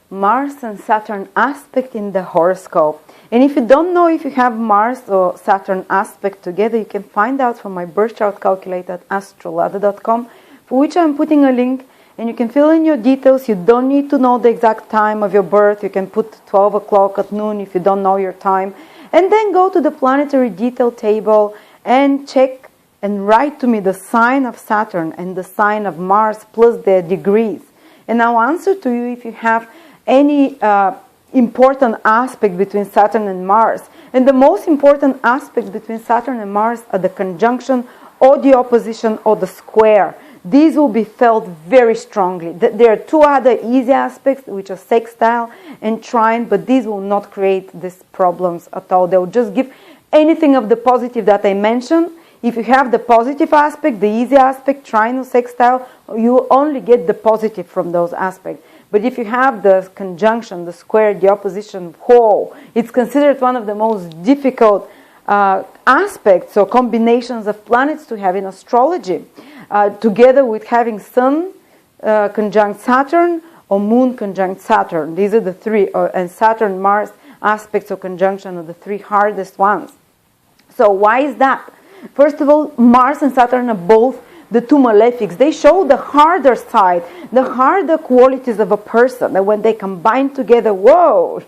Mars and Saturn aspect in the horoscope. And if you don't know if you have Mars or Saturn aspect together, you can find out from my birth chart calculator at AstroLada.com, for which I'm putting a link, and you can fill in your details. You don't need to know the exact time of your birth. You can put 12 o'clock at noon if you don't know your time. And then go to the planetary detail table and check and write to me the sign of Saturn and the sign of Mars plus their degrees. And I'll answer to you if you have any important aspect between Saturn and Mars. And the most important aspects between Saturn and Mars are the conjunction or the opposition or the square. These will be felt very strongly. There are two other easy aspects, which are sextile and trine, but these will not create these problems at all. They will just give anything of the positive that I mentioned. If you have the positive aspect, the easy aspect, trine or sextile, you will only get the positive from those aspects. But if you have the conjunction, the square, the opposition, whoa, it's considered one of the most difficult aspects or combinations of planets to have in astrology, together with having Sun conjunct Saturn or Moon conjunct Saturn. These are the three, and Saturn, Mars aspects or conjunction are the three hardest ones. So why is that? First of all, Mars and Saturn are both the two malefics. They show the harder side, the harder qualities of a person. And when they combine together, whoa,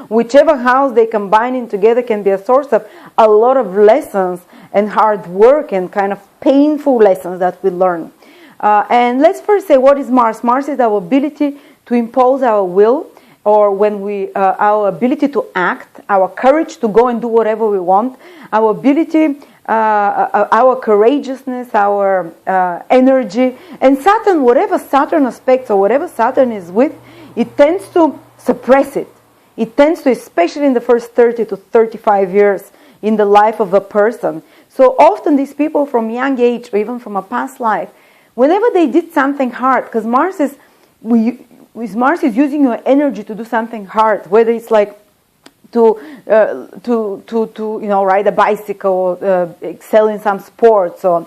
whichever house they combine in together can be a source of a lot of lessons and hard work and kind of painful lessons that we learn. And let's first say, what is Mars? Mars is our ability to impose our will, or when our ability to act, our courage to go and do whatever we want, our ability, our courageousness, our energy. And Saturn, whatever Saturn aspects or whatever Saturn is with, it tends to suppress it. It tends to, especially in the first 30 to 35 years in the life of a person. So often these people from young age, or even from a past life, whenever they did something hard, because Mars is using your energy to do something hard, whether it's like to ride a bicycle, excel in some sports, or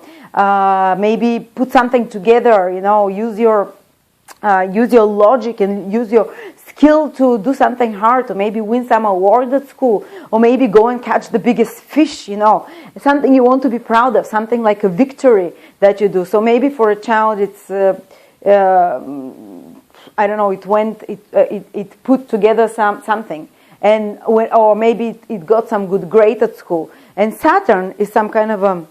maybe put something together. Use your logic and use your skill to do something hard, or maybe win some award at school, or maybe go and catch the biggest fish. Something you want to be proud of, something like a victory that you do. So maybe for a child, it's I don't know. It put together something. Or maybe it got some good grade at school. And Saturn is some kind of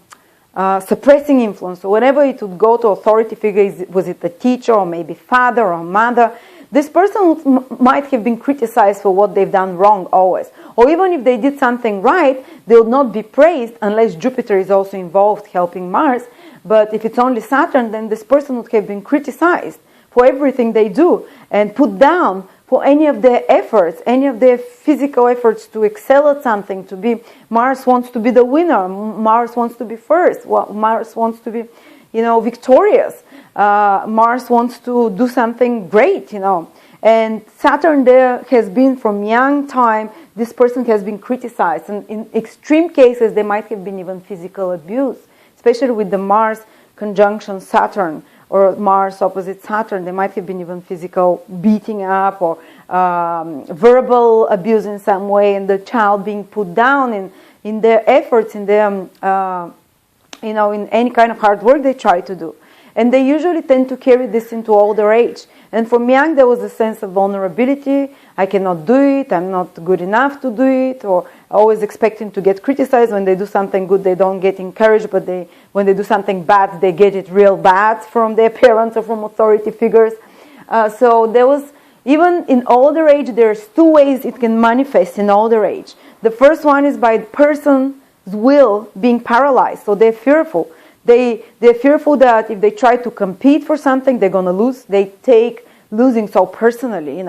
suppressing influence. So whenever it would go to authority figure, was it a teacher or maybe father or mother, this person might have been criticized for what they've done wrong always. Or even if they did something right, they will not be praised unless Jupiter is also involved helping Mars. But if it's only Saturn, then this person would have been criticized for everything they do and put down for any of their efforts, any of their physical efforts to excel at something, to be, Mars wants to be the winner, Mars wants to be first, Mars wants to be, victorious, Mars wants to do something great, And Saturn there has been from young time, this person has been criticized. And in extreme cases, there might have been even physical abuse, especially with the Mars conjunction Saturn, or Mars opposite Saturn. There might have been even physical beating up or verbal abuse in some way, and the child being put down in their efforts, in their, in any kind of hard work they try to do. And they usually tend to carry this into older age. And from young, there was a sense of vulnerability. I cannot do it. I'm not good enough to do it. Or always expecting to get criticized. When they do something good, they don't get encouraged. But when they do something bad, they get it real bad from their parents or from authority figures. So there was, even in older age, there's two ways it can manifest in older age. The first one is by the person's will being paralyzed. So they're fearful. They're fearful that if they try to compete for something, they're going to lose. They take losing so personally,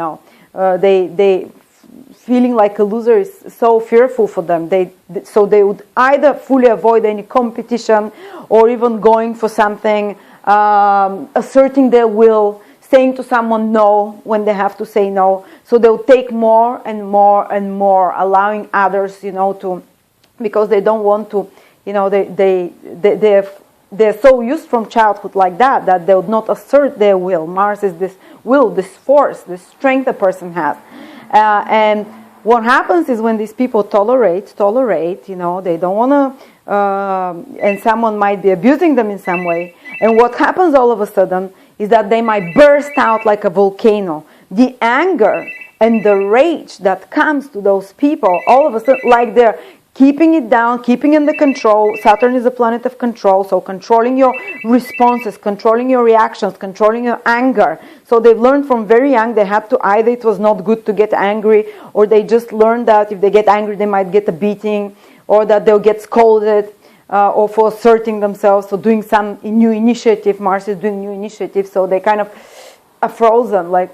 They feeling like a loser is so fearful for them. So they would either fully avoid any competition or even going for something, asserting their will, saying to someone no when they have to say no. So they'll take more and more and more, allowing others, because they don't want to, they're they're so used from childhood like that they would not assert their will. Mars is this will, this force, this strength a person has. And what happens is when these people tolerate, they don't want to, and someone might be abusing them in some way. And what happens all of a sudden is that they might burst out like a volcano. The anger and the rage that comes to those people, all of a sudden, like they're keeping it down, keeping in the control. Saturn is a planet of control, so controlling your responses, controlling your reactions, controlling your anger. So they've learned from very young they had to, either it was not good to get angry, or they just learned that if they get angry they might get a beating, or that they'll get scolded, or for asserting themselves, so doing some new initiative. Mars is doing new initiative, so they kind of are frozen, like,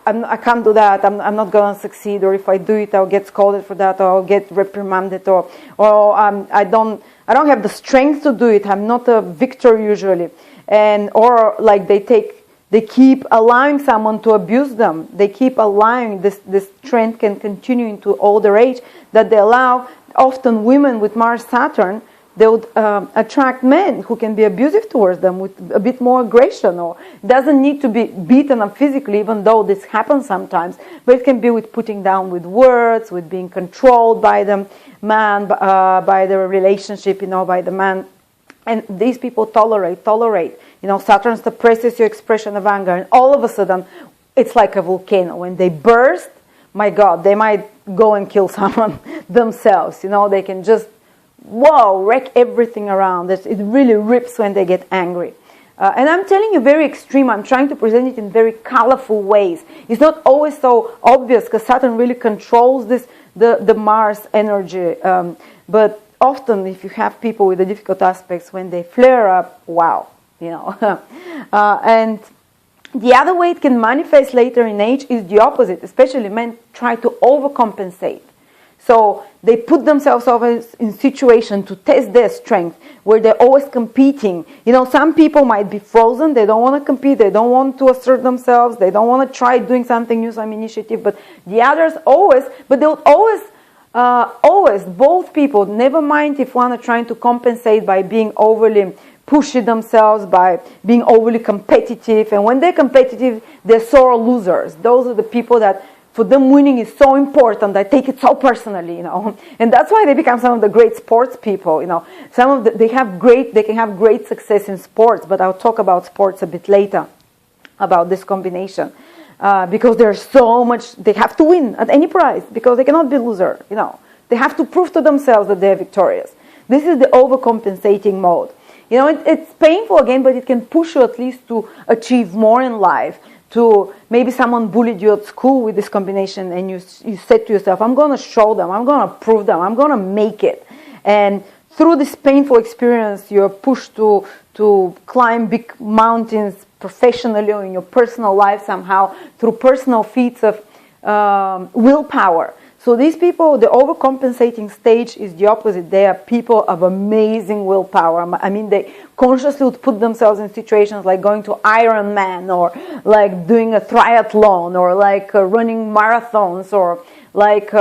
I can't do that, I'm not going to succeed, or if I do it I'll get scolded for that, or I'll get reprimanded, or I don't have the strength to do it, I'm not a victor usually. And or like they keep allowing someone to abuse them, they keep allowing this trend can continue into older age, that they allow. Often women with Mars Saturn, they would attract men who can be abusive towards them with a bit more aggression, or doesn't need to be beaten up physically, even though this happens sometimes, but it can be with putting down with words, with being controlled by the man, by the relationship, by the man. And these people tolerate. Saturn suppresses your expression of anger, and all of a sudden, it's like a volcano. When they burst, my God, they might go and kill someone themselves. They can just wreck everything around. It really rips when they get angry. And I'm telling you very extreme. I'm trying to present it in very colorful ways. It's not always so obvious because Saturn really controls the Mars energy. But often if you have people with the difficult aspects, when they flare up, wow. And the other way it can manifest later in age is the opposite. Especially men try to overcompensate. So they put themselves over in situation to test their strength, where they're always competing. Some people might be frozen. They don't want to compete. They don't want to assert themselves. They don't want to try doing something new, some initiative. But the others they would always, both people, never mind if one are trying to compensate by being overly pushy themselves, by being overly competitive. And when they're competitive, they're sore losers. Those are the people that, for them, winning is so important. I take it so personally, and that's why they become some of the great sports people. They can have great success in sports, but I'll talk about sports a bit later, about this combination, because there's so much they have to win at any price, because they cannot be loser. They have to prove to themselves that they're victorious. This is the overcompensating mode. It's painful again, but it can push you at least to achieve more in life. To maybe someone bullied you at school with this combination, and you said to yourself, I'm going to show them, I'm going to prove them, I'm going to make it. And through this painful experience, you're pushed to climb big mountains professionally or in your personal life somehow, through personal feats of willpower. So these people, the overcompensating stage is the opposite. They are people of amazing willpower. They consciously would put themselves in situations like going to Ironman, or like doing a triathlon, or like running marathons, or like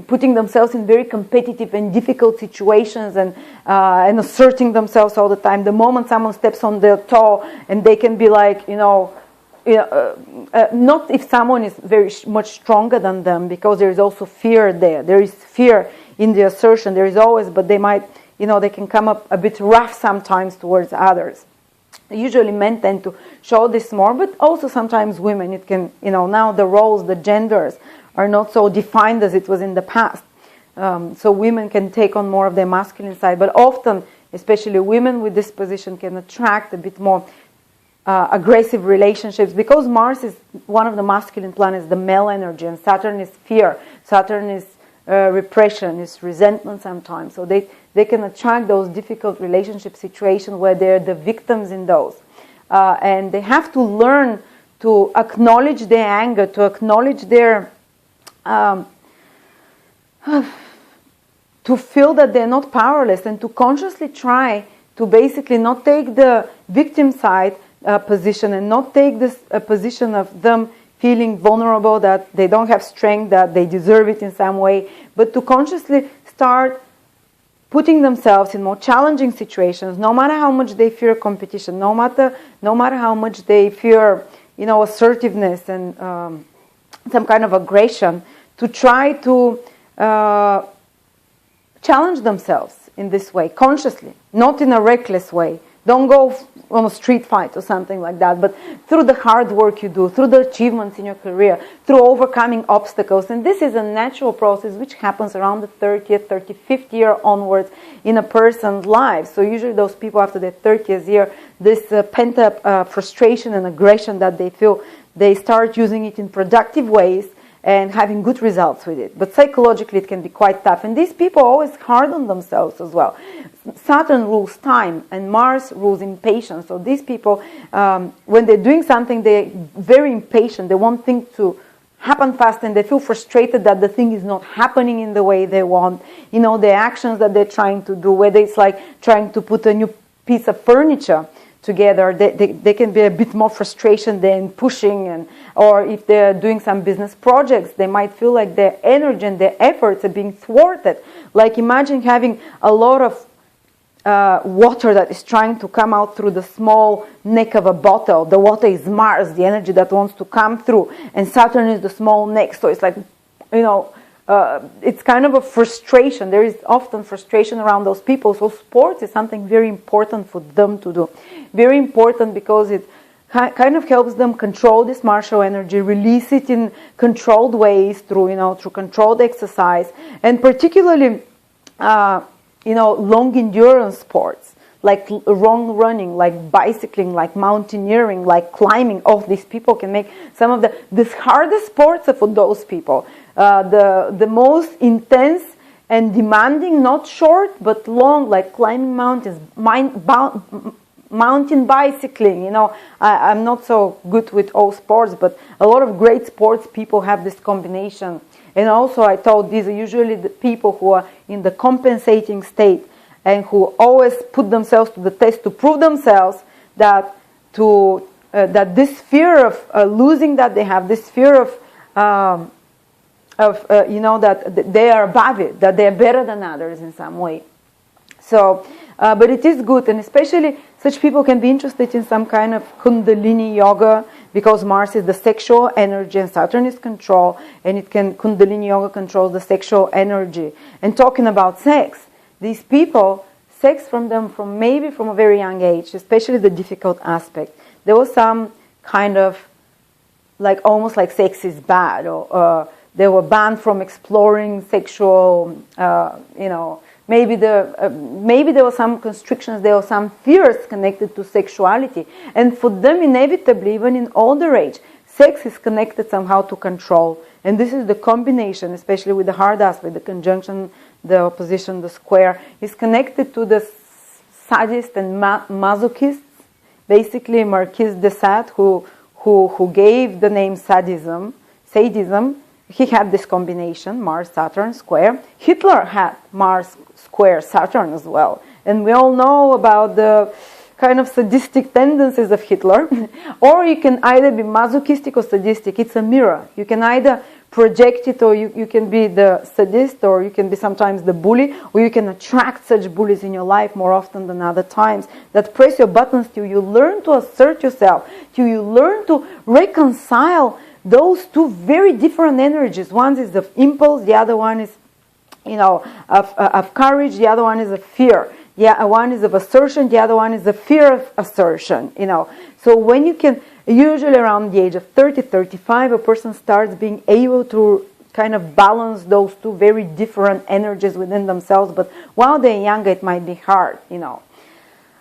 putting themselves in very competitive and difficult situations, and asserting themselves all the time. The moment someone steps on their toe, and they can be like, not if someone is very much stronger than them, because there is also fear there. There is fear in the assertion. There is always, but they might, they can come up a bit rough sometimes towards others. Usually men tend to show this more, but also sometimes women. It can, now the roles, the genders are not so defined as it was in the past. So women can take on more of their masculine side, but often, especially women with this position, can attract a bit more aggressive relationships, because Mars is one of the masculine planets, the male energy, and Saturn is fear. Saturn is repression, is resentment sometimes. So they can attract those difficult relationship situations where they're the victims in those. And they have to learn to acknowledge their anger, to acknowledge their... to feel that they're not powerless, and to consciously try to basically not take the victim side position, and not take this position of them feeling vulnerable, that they don't have strength, that they deserve it in some way, but to consciously start putting themselves in more challenging situations, no matter how much they fear competition, no matter how much they fear, assertiveness and some kind of aggression, to try to challenge themselves in this way, consciously, not in a reckless way. Don't go on a street fight or something like that, but through the hard work you do, through the achievements in your career, through overcoming obstacles. And this is a natural process which happens around the 30th, 35th year onwards in a person's life. So usually those people after their 30th year, this pent-up frustration and aggression that they feel, they start using it in productive ways and having good results with it. But psychologically it can be quite tough. And these people are always hard on themselves as well. Saturn rules time and Mars rules impatience. So these people, when they're doing something, they're very impatient. They want things to happen fast and they feel frustrated that the thing is not happening in the way they want. The actions that they're trying to do, whether it's like trying to put a new piece of furniture together, they can be a bit more frustration than pushing, or if they're doing some business projects, they might feel like their energy and their efforts are being thwarted. Like imagine having a lot of water that is trying to come out through the small neck of a bottle. The water is Mars, the energy that wants to come through, and Saturn is the small neck. So it's like, it's kind of a frustration. There is often frustration around those people. So sports is something very important for them to do. Very important because it kind of helps them control this martial energy, release it in controlled ways through controlled exercise, and particularly long endurance sports like long running, like bicycling, like mountaineering, like climbing. All these people can make some of the hardest sports are for those people. The most intense and demanding, not short but long, like climbing mountains, mountain bicycling. I'm not so good with all sports, but a lot of great sports people have this combination. And also I thought these are usually the people who are in the compensating state and who always put themselves to the test to prove themselves that this fear of losing that they have, this fear of that they are above it, that they are better than others in some way. So, but it is good, and especially such people can be interested in some kind of Kundalini yoga, because Mars is the sexual energy and Saturn is control, and Kundalini yoga controls the sexual energy. And talking about sex, these people, sex from a very young age, especially the difficult aspect. There was some kind of almost like sex is bad, or they were banned from exploring sexual, maybe there were some constrictions, there were some fears connected to sexuality. And for them, inevitably, even in older age, sex is connected somehow to control. And this is the combination, especially with the hard aspect, the conjunction, the opposition, the square, is connected to the sadist and masochists. Basically, Marquis de Sade, who gave the name sadism, he had this combination, Mars, Saturn, square. Hitler had Mars, square, Saturn as well. And we all know about the kind of sadistic tendencies of Hitler. Or you can either be masochistic or sadistic. It's a mirror. You can either project it, or you can be the sadist, or you can be sometimes the bully, or you can attract such bullies in your life more often than other times that press your buttons till you learn to assert yourself, till you learn to reconcile those two very different energies. One is of impulse, the other one is, of courage, the other one is of fear. Yeah, one is of assertion, the other one is the fear of assertion, So when you can, usually around the age of 30, 35, a person starts being able to kind of balance those two very different energies within themselves. But while they're younger, it might be hard,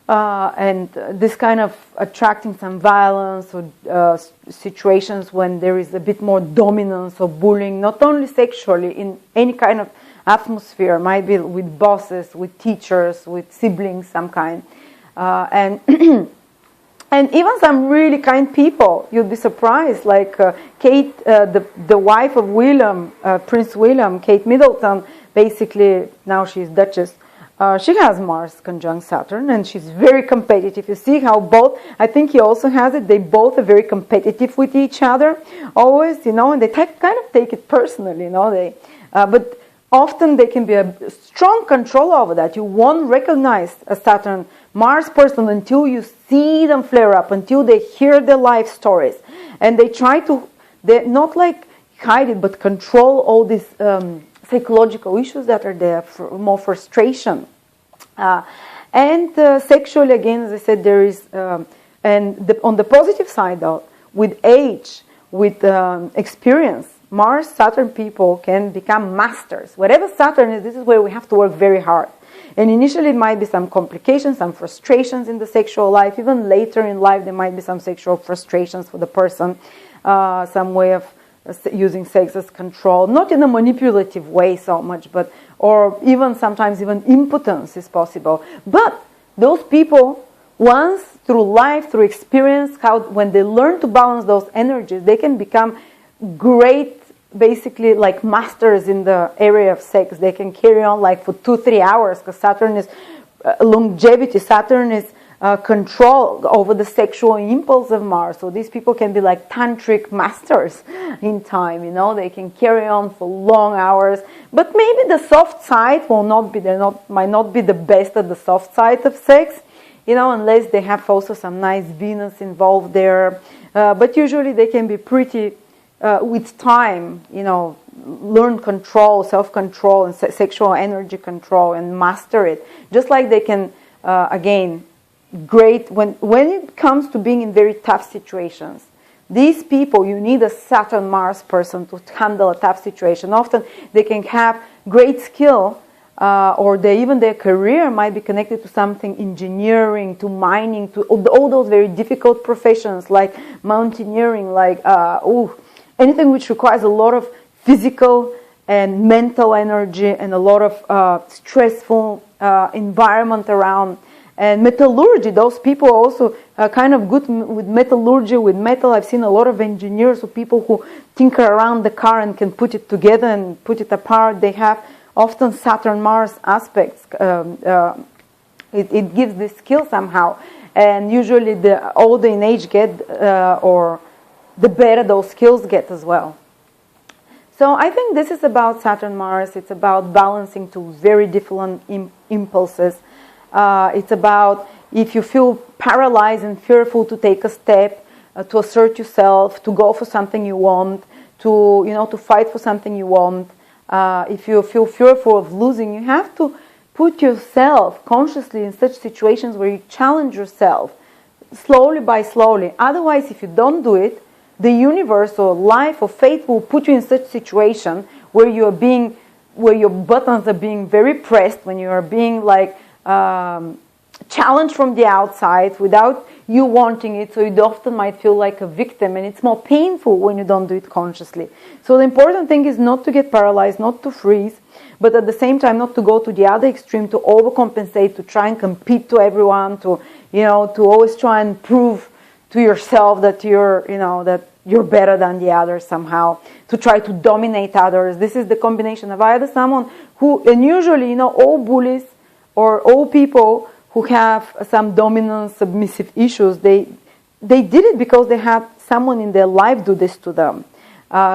and this kind of attracting some violence or situations when there is a bit more dominance or bullying, not only sexually, in any kind of atmosphere, might be with bosses, with teachers, with siblings, some kind, and and even some really kind people. You'd be surprised, like Kate, the wife of William, Prince William, Kate Middleton. Basically, now she's Duchess. She has Mars conjunct Saturn, and she's very competitive. You see how both, I think he also has it, they both are very competitive with each other, always, and they kind of take it personally, but often there can be a strong control over that. You won't recognize a Saturn Mars person until you see them flare up, until they hear their life stories. And they try to, they're not like hide it, but control all these psychological issues that are there, for more frustration. And sexually, again, as I said, there is, on the positive side though, with age, with experience, Mars, Saturn people can become masters. Whatever Saturn is, this is where we have to work very hard. And initially it might be some complications, some frustrations in the sexual life. Even later in life there might be some sexual frustrations for the person, some way of using sex as control, not in a manipulative way so much, but or even sometimes even impotence is possible. But those people, once through life, through experience, when they learn to balance those energies, they can become great, basically like masters in the area of sex. They can carry on like for 2-3 hours, because Saturn is longevity. Saturn is control over the sexual impulse of Mars. So these people can be like tantric masters in time, you know. They can carry on for long hours, but maybe the soft side will not be, might not be the best at the soft side of sex, you know, unless they have also some nice Venus involved there. But usually they can be pretty, with time, you know, learn control, self-control and sexual energy control and master it. Just like they can, again, great when it comes to being in very tough situations. These people, you need a Saturn Mars person to handle a tough situation. Often they can have great skill, or even their career might be connected to something engineering, to mining, to all those very difficult professions like mountaineering, like anything which requires a lot of physical and mental energy and a lot of stressful environment around. And metallurgy, those people also are kind of good with metallurgy, with metal. I've seen a lot of engineers or people who tinker around the car and can put it together and put it apart. They have often Saturn-Mars aspects. It gives this skill somehow. And usually the older in age get, or the better those skills get as well. So I think this is about Saturn-Mars. It's about balancing two very different impulses. It's about if you feel paralyzed and fearful to take a step, to assert yourself, to go for something you want, to fight for something you want. If you feel fearful of losing, you have to put yourself consciously in such situations where you challenge yourself slowly by slowly. Otherwise, if you don't do it, the universe or life or fate will put you in such situation where you are being, where your buttons are being very pressed, when you are being like challenged from the outside without you wanting it, so you often might feel like a victim, and it's more painful when you don't do it consciously. So the important thing is not to get paralyzed, not to freeze, but at the same time not to go to the other extreme, to overcompensate, to try and compete to everyone, to always try and prove to yourself that you're better than the others somehow, to try to dominate others. This is the combination of either someone who, and usually, all bullies or all people who have some dominant, submissive issues, they did it because they had someone in their life do this to them.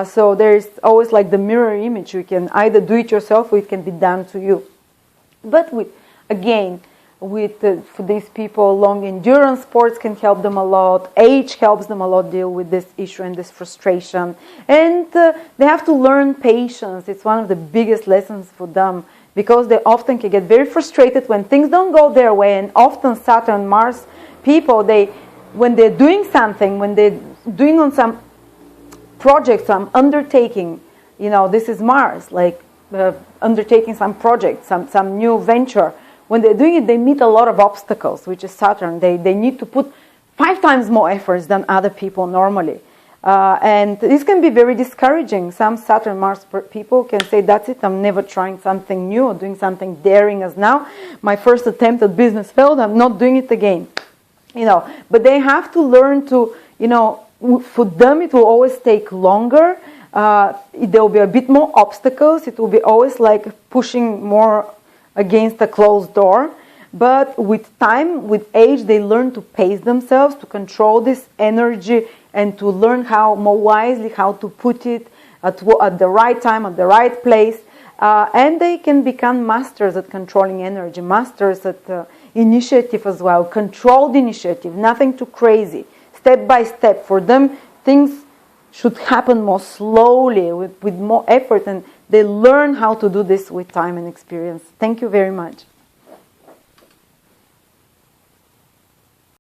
So there's always like the mirror image. You can either do it yourself or it can be done to you. But for these people, long endurance sports can help them a lot. Age helps them a lot deal with this issue and this frustration. And they have to learn patience. It's one of the biggest lessons for them, because they often can get very frustrated when things don't go their way. And often Saturn, Mars people, when they're doing something, when they're doing on some project, some undertaking, this is Mars, like undertaking some project, some new venture. When they're doing it, they meet a lot of obstacles, which is Saturn. They need to put 5 times more efforts than other people normally. And this can be very discouraging. Some Saturn Mars people can say, that's it, I'm never trying something new or doing something daring as now. My first attempt at business failed, I'm not doing it again. But they have to learn to, for them it will always take longer. There will be a bit more obstacles. It will be always like pushing more against a closed door. But with time, with age, they learn to pace themselves, to control this energy, and to learn how more wisely how to put it at the right time, at the right place. And they can become masters at controlling energy, masters at initiative as well, controlled initiative, nothing too crazy, step by step. For them, things should happen more slowly, with more effort, and they learn how to do this with time and experience. Thank you very much.